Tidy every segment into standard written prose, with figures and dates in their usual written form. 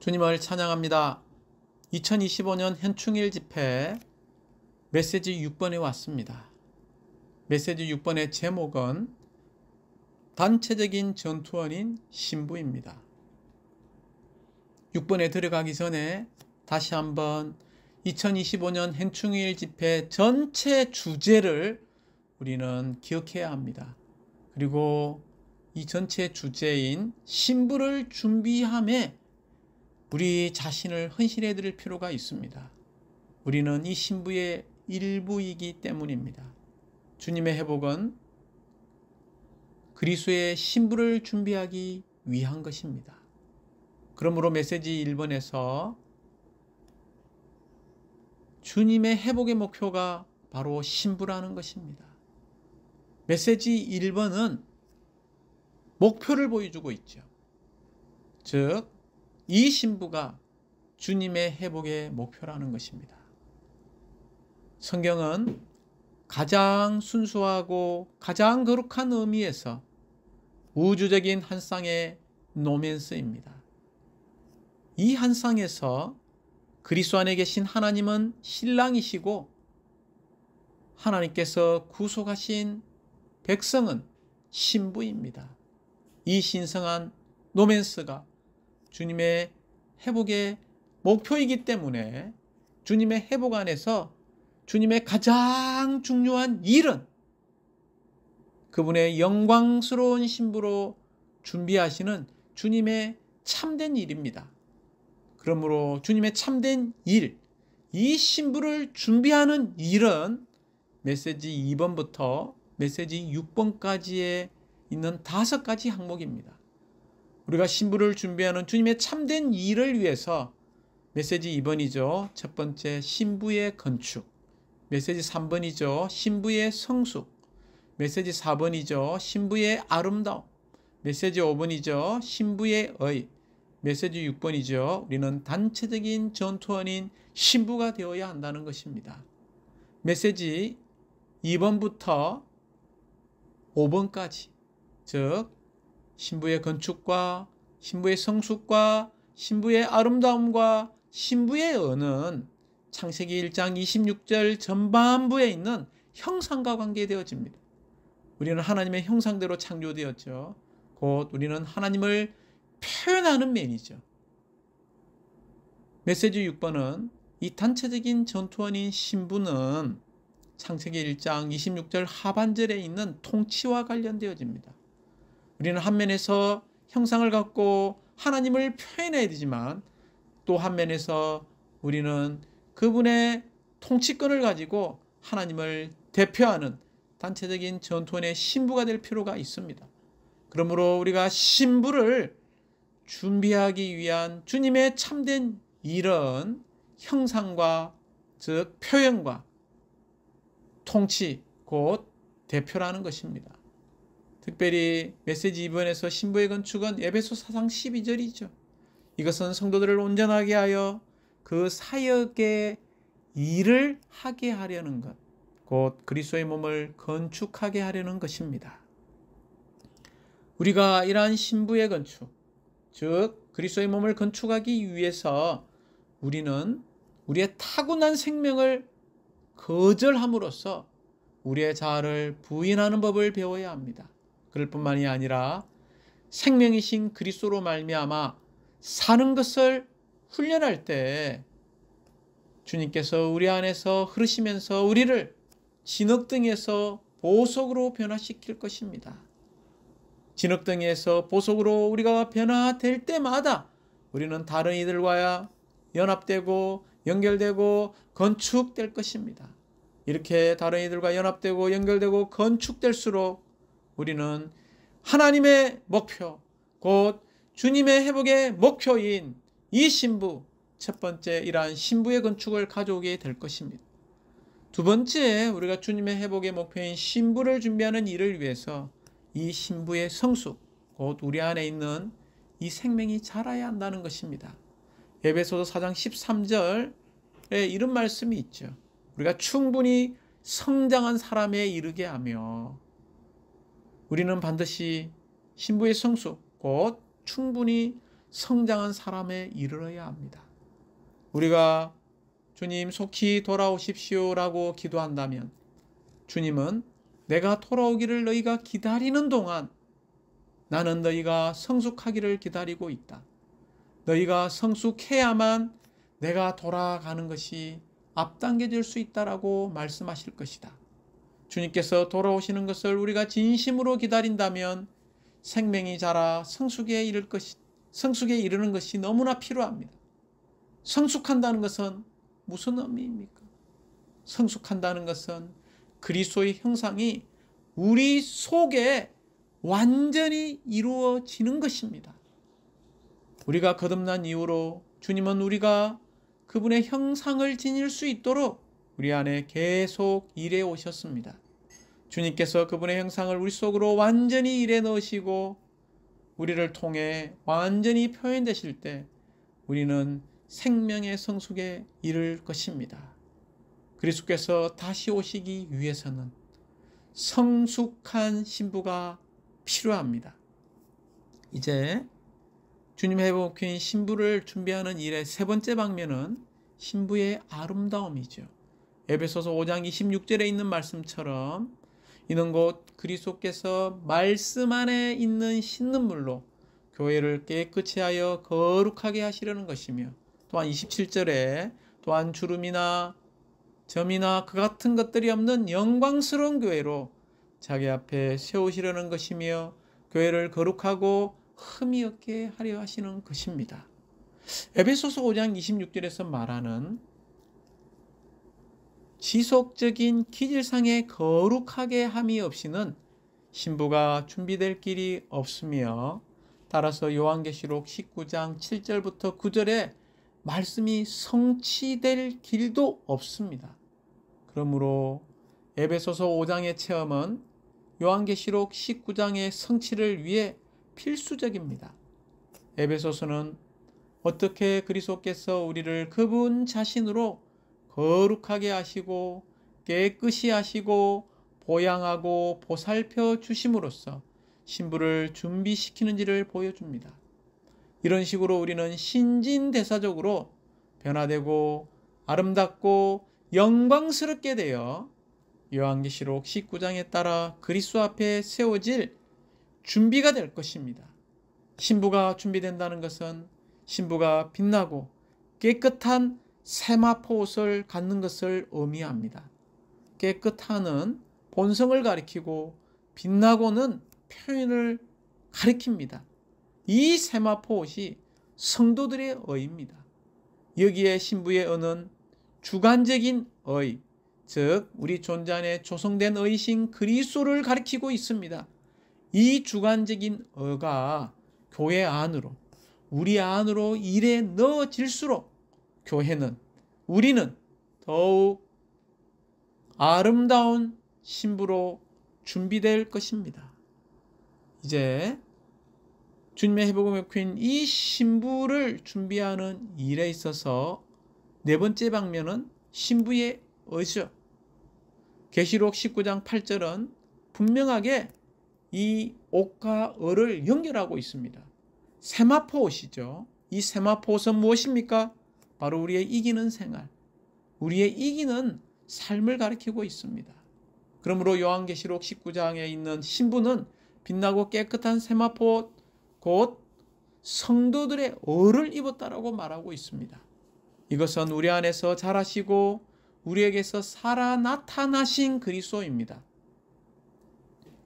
주님을 찬양합니다. 2025년 현충일 집회 메시지 6번에 왔습니다. 메시지 6번의 제목은 단체적인 전투원인 신부입니다. 6번에 들어가기 전에 다시 한번 2025년 현충일 집회 전체 주제를 우리는 기억해야 합니다. 그리고 이 전체 주제인 신부를 준비함에 우리 자신을 헌신해 드릴 필요가 있습니다. 우리는 이 신부의 일부이기 때문입니다. 주님의 회복은 그리스도의 신부를 준비하기 위한 것입니다. 그러므로 메시지 1번에서 주님의 회복의 목표가 바로 신부라는 것입니다. 메시지 1번은 목표를 보여주고 있죠. 즉, 이 신부가 주님의 회복의 목표라는 것입니다. 성경은 가장 순수하고 가장 거룩한 의미에서 우주적인 한 쌍의 로맨스입니다. 이 한 쌍에서 그리스도 안에 계신 하나님은 신랑이시고 하나님께서 구속하신 백성은 신부입니다. 이 신성한 로맨스가 주님의 회복의 목표이기 때문에 주님의 회복 안에서 주님의 가장 중요한 일은 그분의 영광스러운 신부로 준비하시는 주님의 참된 일입니다. 그러므로 주님의 참된 일, 이 신부를 준비하는 일은 메시지 2번부터 메시지 6번까지에 있는 5가지 항목입니다. 우리가 신부를 준비하는 주님의 참된 일을 위해서 메시지 2번이죠. 첫 번째, 신부의 건축. 메시지 3번이죠. 신부의 성숙. 메시지 4번이죠. 신부의 아름다움. 메시지 5번이죠. 신부의 의. 메시지 6번이죠. 우리는 단체적인 전투원인 신부가 되어야 한다는 것입니다. 메시지 2번부터 5번까지, 즉 신부의 건축과 신부의 성숙과 신부의 아름다움과 신부의 은은 창세기 1장 26절 전반부에 있는 형상과 관계되어집니다. 우리는 하나님의 형상대로 창조되었죠. 곧 우리는 하나님을 표현하는 면이죠. 메시지 6번은 이 단체적인 전투원인 신부는 창세기 1장 26절 하반절에 있는 통치와 관련되어집니다. 우리는 한 면에서 형상을 갖고 하나님을 표현해야 되지만 또 한 면에서 우리는 그분의 통치권을 가지고 하나님을 대표하는 단체적인 전투원의 신부가 될 필요가 있습니다. 그러므로 우리가 신부를 준비하기 위한 주님의 참된 일은 형상과 즉 표현과 통치 곧 대표라는 것입니다. 특별히 메시지 2번에서 신부의 건축은 에베소 4장 12절이죠. 이것은 성도들을 온전하게 하여 그 사역의 일을 하게 하려는 것, 곧 그리스도의 몸을 건축하게 하려는 것입니다. 우리가 이러한 신부의 건축, 즉 그리스도의 몸을 건축하기 위해서 우리는 우리의 타고난 생명을 거절함으로써 우리의 자아를 부인하는 법을 배워야 합니다. 그럴 뿐만이 아니라 생명이신 그리스도로 말미암아 사는 것을 훈련할 때 주님께서 우리 안에서 흐르시면서 우리를 진흙등에서 보석으로 변화시킬 것입니다. 진흙등에서 보석으로 우리가 변화될 때마다 우리는 다른 이들과 연합되고 연결되고 건축될 것입니다. 이렇게 다른 이들과 연합되고 연결되고 건축될수록 우리는 하나님의 목표, 곧 주님의 회복의 목표인 이 신부, 첫 번째 이러한 신부의 건축을 가져오게 될 것입니다. 두 번째, 우리가 주님의 회복의 목표인 신부를 준비하는 일을 위해서 이 신부의 성숙, 곧 우리 안에 있는 이 생명이 자라야 한다는 것입니다. 에베소서 4장 13절에 이런 말씀이 있죠. 우리가 충분히 성장한 사람에 이르게 하며 우리는 반드시 신부의 성숙, 곧 충분히 성장한 사람에 이르러야 합니다. 우리가 주님 속히 돌아오십시오라고 기도한다면 주님은 내가 돌아오기를 너희가 기다리는 동안 나는 너희가 성숙하기를 기다리고 있다. 너희가 성숙해야만 내가 돌아가는 것이 앞당겨질 수 있다라고 말씀하실 것이다. 주님께서 돌아오시는 것을 우리가 진심으로 기다린다면 생명이 자라 성숙에 이르는 것이 너무나 필요합니다. 성숙한다는 것은 무슨 의미입니까? 성숙한다는 것은 그리스도의 형상이 우리 속에 완전히 이루어지는 것입니다. 우리가 거듭난 이후로 주님은 우리가 그분의 형상을 지닐 수 있도록 우리 안에 계속 일해 오셨습니다. 주님께서 그분의 형상을 우리 속으로 완전히 일해 넣으시고 우리를 통해 완전히 표현되실 때 우리는 생명의 성숙에 이를 것입니다. 그리스도께서 다시 오시기 위해서는 성숙한 필요합니다. 이제 주님 회복인 신부를 준비하는 일의 세 번째 방면은 신부의 아름다움이죠. 에베소서 5장 26절에 있는 말씀처럼 이는 곧 그리스도께서 말씀 안에 있는 씻는 물로 교회를 깨끗이 하여 거룩하게 하시려는 것이며 또한 27절에 또한 주름이나 점이나 그 같은 것들이 없는 영광스러운 교회로 자기 앞에 세우시려는 것이며 교회를 거룩하고 흠이 없게 하려 하시는 것입니다. 에베소서 5장 26절에서 말하는 지속적인 기질상의 거룩하게 함이 없이는 신부가 준비될 길이 없으며 따라서 요한계시록 19장 7절부터 9절에 말씀이 성취될 길도 없습니다. 그러므로 에베소서 5장의 체험은 요한계시록 19장의 성취를 위해 필수적입니다. 에베소서는 어떻게 그리스도께서 우리를 그분 자신으로 거룩하게 하시고 깨끗이 하시고 보양하고 보살펴 주심으로써 신부를 준비시키는지를 보여줍니다. 이런 식으로 우리는 신진대사적으로 변화되고 아름답고 영광스럽게 되어 요한계시록 19장에 따라 그리스도 앞에 세워질 준비가 될 것입니다. 신부가 준비된다는 것은 신부가 빛나고 깨끗한 세마포 옷을 갖는 것을 의미합니다. 깨끗한은 본성을 가리키고 빛나고는 표현을 가리킵니다. 이 세마포 옷이 성도들의 의입니다. 여기에 신부의 의는 주관적인 의, 즉 우리 존재 안에 조성된 의신 그리스도를 가리키고 있습니다. 이 주관적인 의가 교회 안으로 우리 안으로 일에 넣어질수록 우리는 더욱 아름다운 신부로 준비될 것입니다. 이제 주님의 회복음의 퀸 이 신부를 준비하는 일에 있어서 네 번째 방면은 신부의 의죠. 계시록 19장 8절은 분명하게 이 옷과 의를 연결하고 있습니다. 세마포 옷이죠. 이 세마포 옷은 무엇입니까? 바로 우리의 이기는 생활, 우리의 이기는 삶을 가리키고 있습니다. 그러므로 요한계시록 19장에 있는 신부는 빛나고 깨끗한 세마포 옷, 곧 성도들의 의를 입었다라고 말하고 있습니다. 이것은 우리 안에서 자라시고 우리에게서 살아 나타나신 그리스도입니다.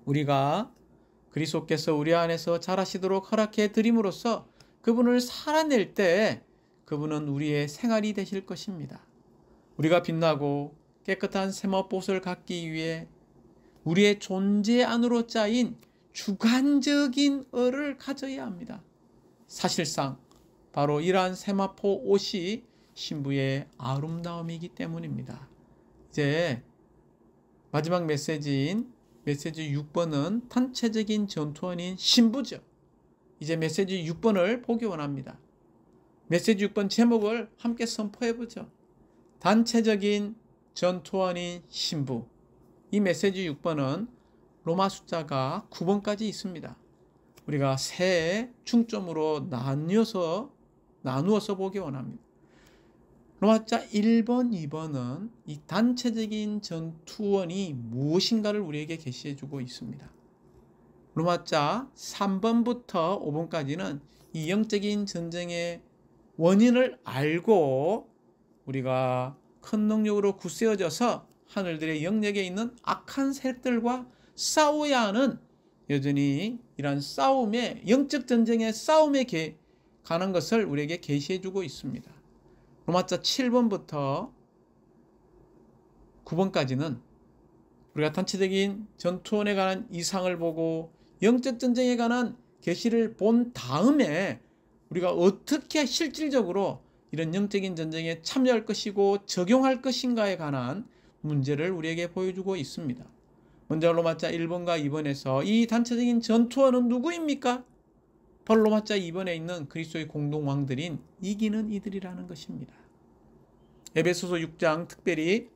우리가 그리스도께서 우리 안에서 자라시도록 허락해 드림으로써 그분을 살아낼 때 그분은 우리의 생활이 되실 것입니다. 우리가 빛나고 깨끗한 세마포옷을 갖기 위해 우리의 존재 안으로 짜인 주관적인 의를 가져야 합니다. 사실상 바로 이러한 세마포 옷이 신부의 아름다움이기 때문입니다. 이제 마지막 메시지인 메시지 6번은 단체적인 전투원인 신부죠. 이제 메시지 6번을 보기 원합니다. 메시지 6번 제목을 함께 선포해보죠. 단체적인 전투원인 신부. 이 메시지 6번은 로마 숫자가 9번까지 있습니다. 우리가 세 중점으로 나누어서 보기 원합니다. 로마자 1번, 2번은 이 단체적인 전투원이 무엇인가를 우리에게 계시해주고 있습니다. 로마자 3번부터 5번까지는 이 영적인 전쟁의 원인을 알고 우리가 큰 능력으로 굳세어져서 하늘들의 영역에 있는 악한 세력들과 싸워야 하는, 여전히 이러한 싸움의, 영적 전쟁의 싸움에 관한 것을 우리에게 계시해주고 있습니다. 로마자 7번부터 9번까지는 우리가 단체적인 전투원에 관한 이상을 보고 영적 전쟁에 관한 계시를 본 다음에 우리가 어떻게 실질적으로 이런 영적인 전쟁에 참여할 것이고 적용할 것인가에 관한 문제를 우리에게 보여주고 있습니다. 먼저 로마자 1번과 2번에서 이 단체적인 전투원은 누구입니까? 바로 로마자 2번에 있는 그리스도의 공동왕들인 이기는 이들이라는 것입니다. 에베소서 6장 특별히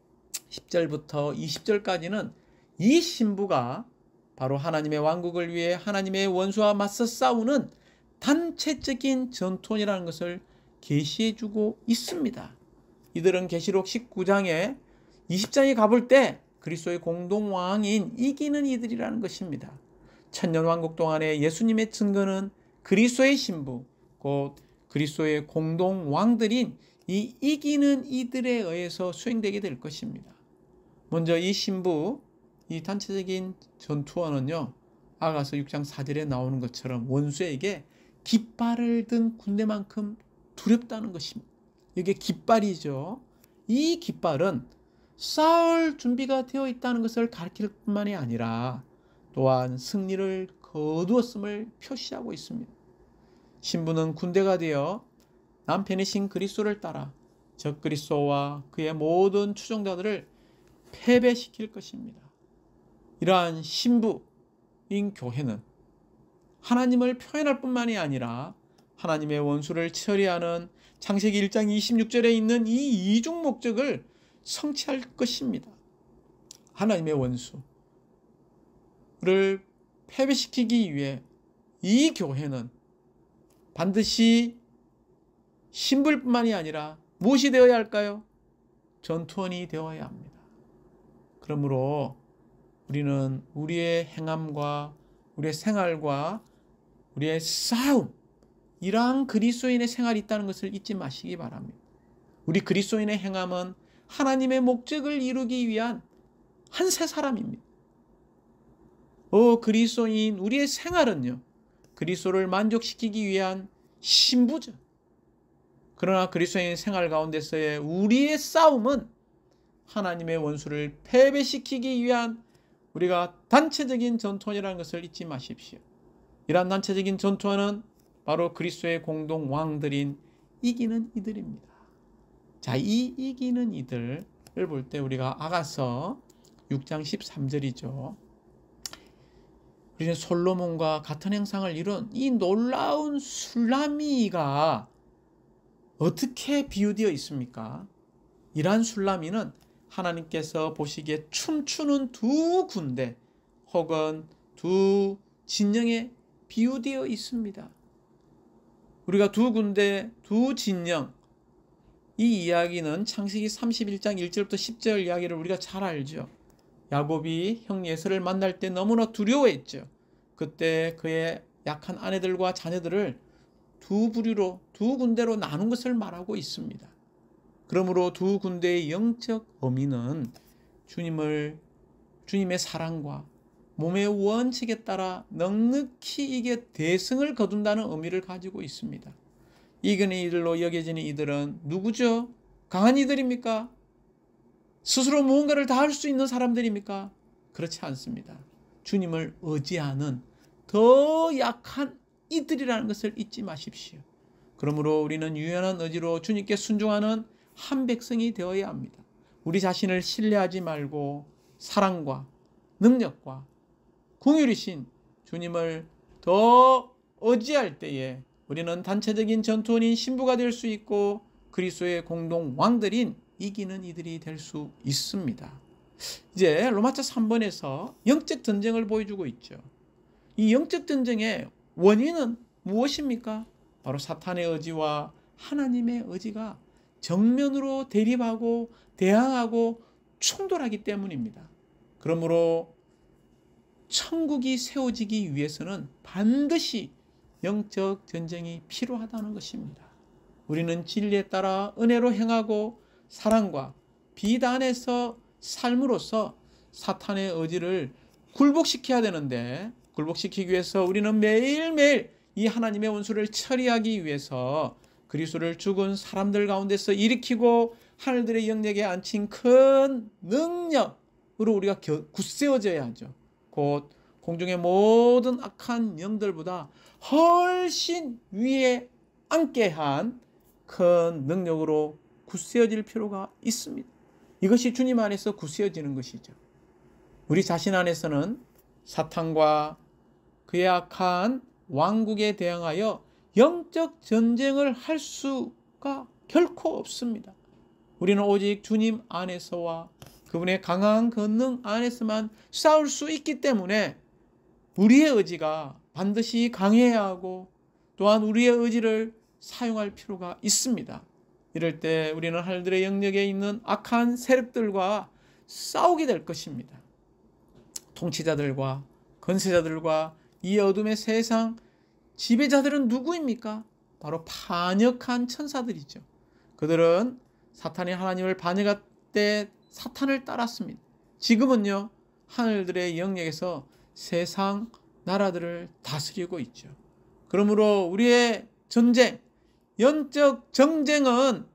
10절부터 20절까지는 이 신부가 바로 하나님의 왕국을 위해 하나님의 원수와 맞서 싸우는 단체적인 전투원이라는 것을 계시해주고 있습니다. 이들은 계시록 19장에 20장에 가볼 때 그리스도의 공동왕인 이기는 이들이라는 것입니다. 천년왕국 동안에 예수님의 증거는 그리스도의 신부, 곧 그리스도의 공동왕들인 이 이기는 이들에 의해서 수행되게 될 것입니다. 먼저 이 신부, 이 단체적인 전투원은요, 아가서 6장 4절에 나오는 것처럼 원수에게 깃발을 든 군대만큼 두렵다는 것입니다. 이게 깃발이죠. 이 깃발은 싸울 준비가 되어 있다는 것을 가리킬 뿐만이 아니라 또한 승리를 거두었음을 표시하고 있습니다. 신부는 군대가 되어 남편이신 그리스도를 따라 적그리스도와 그의 모든 추종자들을 패배시킬 것입니다. 이러한 신부인 교회는 하나님을 표현할 뿐만이 아니라 하나님의 원수를 처리하는 창세기 1장 26절에 있는 이 이중 목적을 성취할 것입니다. 하나님의 원수를 패배시키기 위해 이 교회는 반드시 신부일 뿐만이 아니라 무엇이 되어야 할까요? 전투원이 되어야 합니다. 그러므로 우리는 우리의 행함과 우리의 생활과 우리의 싸움, 이러한 그리스도인의 생활이 있다는 것을 잊지 마시기 바랍니다. 우리 그리스도인의 행함은 하나님의 목적을 이루기 위한 한 세 사람입니다. 그리스도인 우리의 생활은요, 그리스도를 만족시키기 위한 신부죠. 그러나 그리스도인의 생활 가운데서의 우리의 싸움은 하나님의 원수를 패배시키기 위한 우리가 단체적인 전투원이라는 것을 잊지 마십시오. 이러한 단체적인 전투원은 바로 그리스도의 공동 왕들인 이기는 이들입니다. 자, 이 이기는 이들을 볼 때 우리가 아가서 6장 13절이죠. 우리는 솔로몬과 같은 행상을 이룬 이 놀라운 술라미가 어떻게 비유되어 있습니까? 이러한 술라미는 하나님께서 보시기에 춤추는 두 군대 혹은 두 진영에 비유되어 있습니다. 우리가 두 군대, 두 진영, 이 이야기는 창세기 31장 1절부터 10절 이야기를 우리가 잘 알죠. 야곱이 형 예서를 만날 때 너무나 두려워했죠. 그때 그의 약한 아내들과 자녀들을 두 부류로, 두 군대로 나눈 것을 말하고 있습니다. 그러므로 두 군대의 영적 의미는 주님의 사랑과 몸의 원칙에 따라 넉넉히 이게 대승을 거둔다는 의미를 가지고 있습니다. 이기는 이들로 여겨지는 이들은 누구죠? 강한 이들입니까? 스스로 무언가를 다 할 수 있는 사람들입니까? 그렇지 않습니다. 주님을 의지하는 더 약한 이들이라는 것을 잊지 마십시오. 그러므로 우리는 유연한 의지로 주님께 순종하는 한 백성이 되어야 합니다. 우리 자신을 신뢰하지 말고 사랑과 능력과 긍휼이신 주님을 더 의지할 때에 우리는 단체적인 전투원인 신부가 될 수 있고 그리스도의 공동 왕들인 이기는 이들이 될 수 있습니다. 이제 로마자 3번에서 영적 전쟁을 보여주고 있죠. 이 영적 전쟁에 원인은 무엇입니까? 바로 사탄의 의지와 하나님의 의지가 정면으로 대립하고 대항하고 충돌하기 때문입니다. 그러므로 천국이 세워지기 위해서는 반드시 영적 전쟁이 필요하다는 것입니다. 우리는 진리에 따라 은혜로 행하고 사랑과 비단에서 삶으로써 사탄의 의지를 굴복시켜야 되는데, 굴복시키기 위해서 우리는 매일매일 이 하나님의 원수를 처리하기 위해서 그리스도를 죽은 사람들 가운데서 일으키고 하늘들의 영역에 앉힌 큰 능력으로 우리가 굳세어져야 하죠. 곧 공중의 모든 악한 영들보다 훨씬 위에 앉게 한 큰 능력으로 굳세어질 필요가 있습니다. 이것이 주님 안에서 굳세어지는 것이죠. 우리 자신 안에서는 사탄과 그의 악한 왕국에 대항하여 영적 전쟁을 할 수가 결코 없습니다. 우리는 오직 주님 안에서와 그분의 강한 권능 안에서만 싸울 수 있기 때문에 우리의 의지가 반드시 강해야 하고 또한 우리의 의지를 사용할 필요가 있습니다. 이럴 때 우리는 하늘들의 영역에 있는 악한 세력들과 싸우게 될 것입니다. 통치자들과 권세자들과 이 어둠의 세상 지배자들은 누구입니까? 바로 반역한 천사들이죠. 그들은 사탄이 하나님을 반역할 때 사탄을 따랐습니다. 지금은요, 하늘들의 영역에서 세상 나라들을 다스리고 있죠. 그러므로 우리의 전쟁, 영적 정쟁은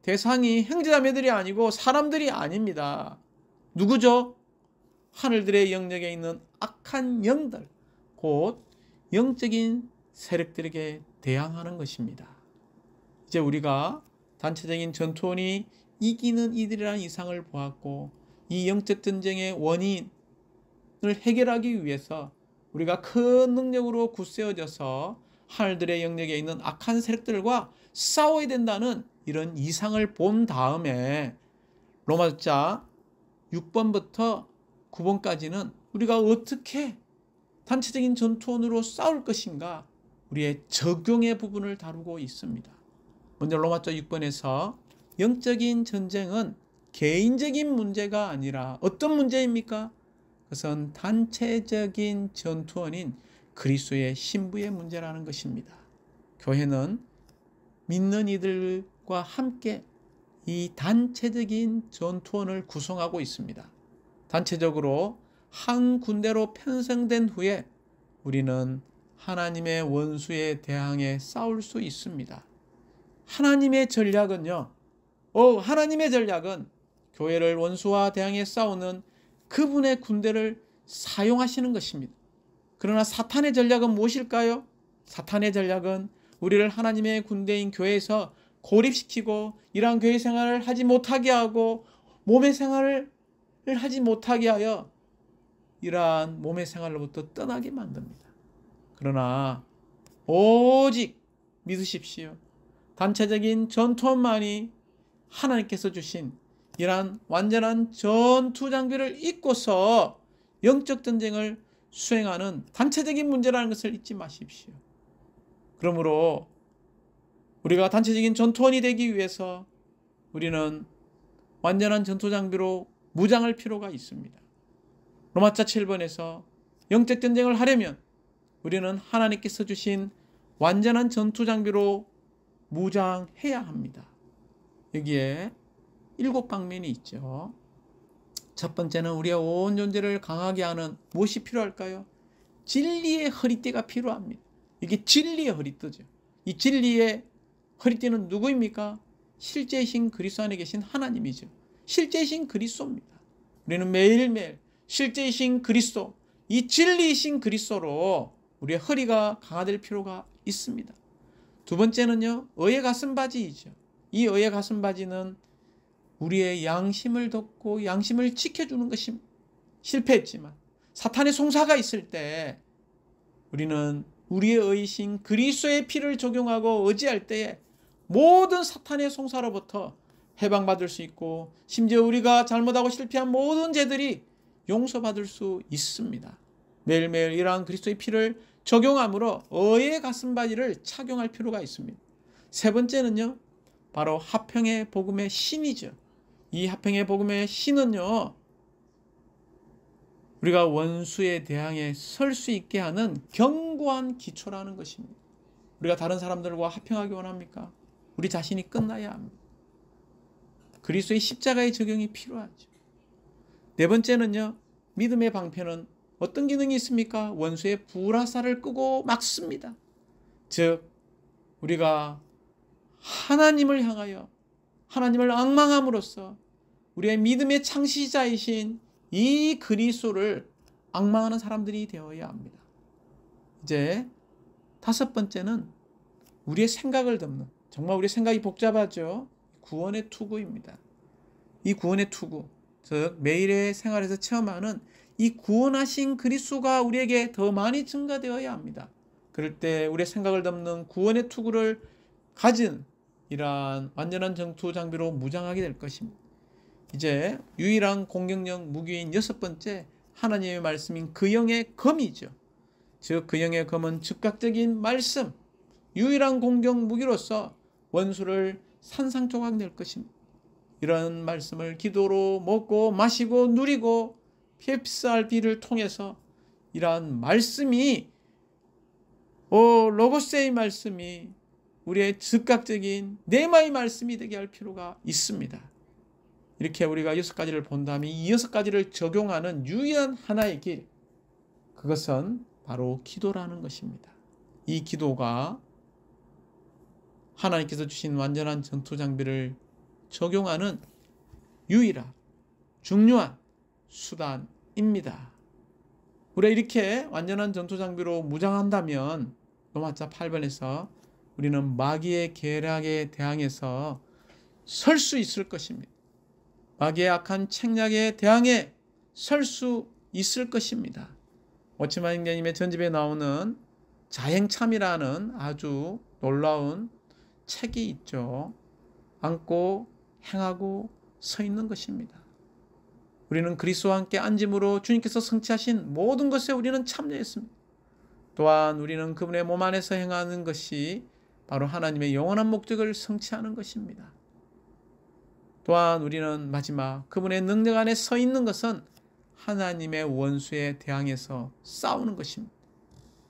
대상이 형제자매들이 아니고 사람들이 아닙니다. 누구죠? 하늘들의 영역에 있는 악한 영들, 곧 영적인 세력들에게 대항하는 것입니다. 이제 우리가 단체적인 전투원이 이기는 이들이라는 이상을 보았고, 이 영적 전쟁의 원인을 해결하기 위해서 우리가 큰 능력으로 굳세어져서 하늘들의 영역에 있는 악한 세력들과 싸워야 된다는 이런 이상을 본 다음에 로마자 6번부터 9번까지는 우리가 어떻게 단체적인 전투원으로 싸울 것인가, 우리의 적용의 부분을 다루고 있습니다. 먼저 로마자 6번에서 영적인 전쟁은 개인적인 문제가 아니라 어떤 문제입니까? 그것은 단체적인 전투원인 그리스도의 신부의 문제라는 것입니다. 교회는 믿는 이들과 함께 이 단체적인 전투원을 구성하고 있습니다. 단체적으로 한 군대로 편성된 후에 우리는 하나님의 원수에 대항해 싸울 수 있습니다. 하나님의 전략은요, 하나님의 전략은 교회를 원수와 대항해 싸우는 그분의 군대를 사용하시는 것입니다. 그러나 사탄의 전략은 무엇일까요? 사탄의 전략은 우리를 하나님의 군대인 교회에서 고립시키고 이러한 교회 생활을 하지 못하게 하고 몸의 생활을 하지 못하게 하여 이러한 몸의 생활로부터 떠나게 만듭니다. 그러나 오직 믿으십시오. 단체적인 전투원만이 하나님께서 주신 이러한 완전한 전투 장비를 입고서 영적 전쟁을 수행하는 단체적인 문제라는 것을 잊지 마십시오. 그러므로 우리가 단체적인 전투원이 되기 위해서 우리는 완전한 전투 장비로 무장할 필요가 있습니다. 로마자 7번에서 영적 전쟁을 하려면 우리는 하나님께서 주신 완전한 전투 장비로 무장해야 합니다. 여기에 7방면이 있죠. 첫 번째는 우리의 온 존재를 강하게 하는 무엇이 필요할까요? 진리의 허리띠가 필요합니다. 이게 진리의 허리띠죠. 이 진리의 허리띠는 누구입니까? 실제이신 그리스도 안에 계신 하나님이죠. 실제이신 그리스도입니다. 우리는 매일매일 실제이신 그리스도, 이 진리이신 그리스도로 우리의 허리가 강화될 필요가 있습니다. 두 번째는요, 의의 가슴바지이죠. 이 의의 가슴바지는 우리의 양심을 덮고 양심을 지켜주는 것이 실패했지만 사탄의 송사가 있을 때 우리는 우리의 의이신 그리스도의 피를 적용하고 의지할 때에 모든 사탄의 송사로부터 해방받을 수 있고 심지어 우리가 잘못하고 실패한 모든 죄들이 용서받을 수 있습니다. 매일매일 이러한 그리스도의 피를 적용함으로 의의 가슴바지를 착용할 필요가 있습니다. 세 번째는요, 바로 화평의 복음의 신이죠. 이 화평의 복음의 신은요, 우리가 원수에 대항해 설 수 있게 하는 견고한 기초라는 것입니다. 우리가 다른 사람들과 화평하기 원합니까? 우리 자신이 끝나야 합니다. 그리스도의 십자가의 적용이 필요하죠. 네 번째는요, 믿음의 방패는 어떤 기능이 있습니까? 원수의 불화살을 끄고 막습니다. 즉, 우리가 하나님을 향하여 하나님을 앙망함으로써 우리의 믿음의 창시자이신 이 그리스도를 앙망하는 사람들이 되어야 합니다. 이제 다섯 번째는 우리의 생각을 덮는, 정말 우리의 생각이 복잡하죠. 구원의 투구입니다. 이 구원의 투구, 즉 매일의 생활에서 체험하는 이 구원하신 그리스도가 우리에게 더 많이 증가되어야 합니다. 그럴 때 우리의 생각을 덮는 구원의 투구를 가진 이러한 완전한 전투 장비로 무장하게 될 것입니다. 이제 유일한 공격력 무기인 여섯 번째, 하나님의 말씀인 그 영의 검이죠. 즉 그 영의 검은 즉각적인 말씀, 유일한 공격 무기로서 원수를 산산조각 낼 것입니다. 이런 말씀을 기도로 먹고 마시고 누리고 핍사할 비를 통해서 이러한 말씀이 로고스의 말씀이 우리의 즉각적인 네마의 말씀이 되게 할 필요가 있습니다. 이렇게 우리가 여섯 가지를 본다면 이 여섯 가지를 적용하는 유일한 하나의 길, 그것은 바로 기도라는 것입니다. 이 기도가 하나님께서 주신 완전한 전투 장비를 적용하는 유일한 중요한 수단입니다. 우리가 이렇게 완전한 전투 장비로 무장한다면 로마서 8번에서 우리는 마귀의 계략에 대항해서 설 수 있을 것입니다. 마귀의 악한 책략에 대항해 설 수 있을 것입니다. 오치만 형제님의 전집에 나오는 자행참이라는 아주 놀라운 책이 있죠. 앉고 행하고 서 있는 것입니다. 우리는 그리스도와 함께 앉음으로 주님께서 성취하신 모든 것에 우리는 참여했습니다. 또한 우리는 그분의 몸 안에서 행하는 것이 바로 하나님의 영원한 목적을 성취하는 것입니다. 또한 우리는 마지막 그분의 능력 안에 서 있는 것은 하나님의 원수에 대항해서 싸우는 것입니다.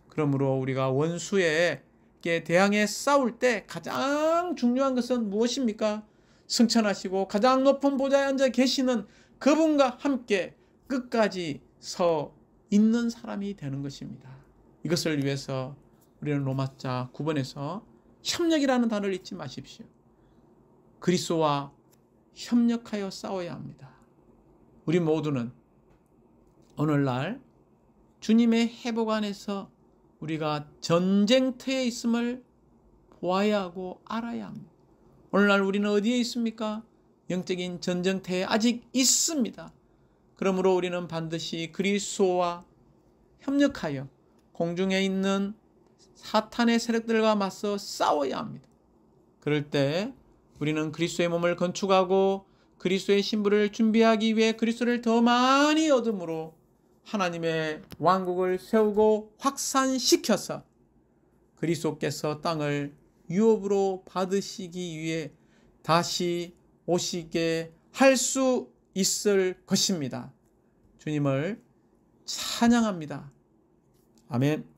그러므로 우리가 원수에게 대항해 싸울 때 가장 중요한 것은 무엇입니까? 승천하시고 가장 높은 보좌에 앉아 계시는 그분과 함께 끝까지 서 있는 사람이 되는 것입니다. 이것을 위해서 우리는 로마서 9번에서 협력이라는 단어를 잊지 마십시오. 그리스도와 협력하여 싸워야 합니다. 우리 모두는 오늘날 주님의 회복 안에서 우리가 전쟁터에 있음을 보아야 하고 알아야 합니다. 오늘날 우리는 어디에 있습니까? 영적인 전쟁터에 아직 있습니다. 그러므로 우리는 반드시 그리스도와 협력하여 공중에 있는 사탄의 세력들과 맞서 싸워야 합니다. 그럴 때 우리는 그리스도의 몸을 건축하고 그리스도의 신부를 준비하기 위해 그리스도를 더 많이 얻음으로 하나님의 왕국을 세우고 확산시켜서 그리스도께서 땅을 유업으로 받으시기 위해 다시 오시게 할 수 있을 것입니다. 주님을 찬양합니다. 아멘.